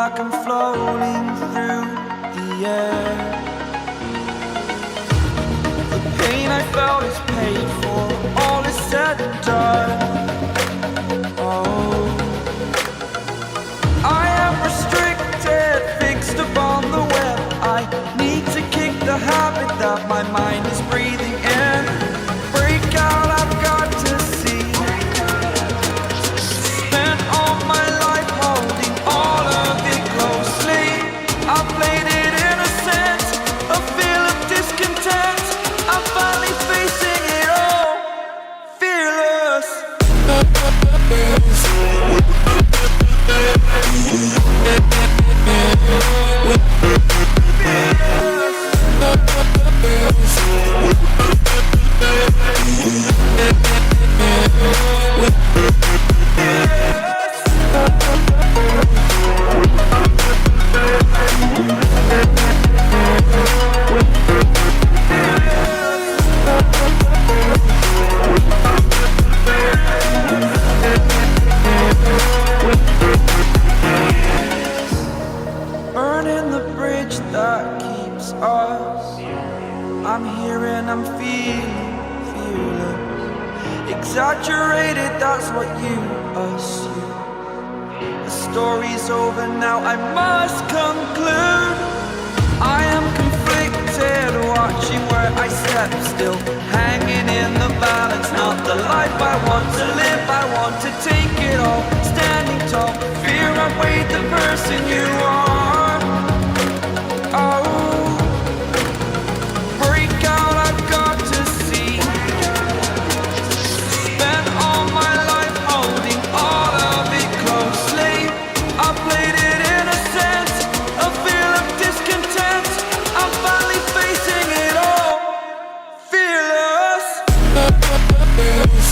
like I'm floating through the air. The pain I felt is paid for, all is said and done. Oh, I am restricted, fixed upon the web. I need to kick the habit that my mind is breathing in. Break out, I've got to see. Spent all my life holding all of it closely. I played it innocent, a feel of discontent. I'm finally facing it all, fearless. Burning the bridge that keeps us. I'm here and I'm feeling fearless. Exaggerated, that's what you assume. The story's over now, I must conclude. I am conflicted, watching where I step still, hanging in the balance. Not the life I want to live, I want to take it all. Standing tall, fear outweighed the person you are. Oh, break out, I've got to see. Spent all my life holding all of it closely. I played it innocent, a feel of discontent. I'm finally facing it all, fearless. Fearless.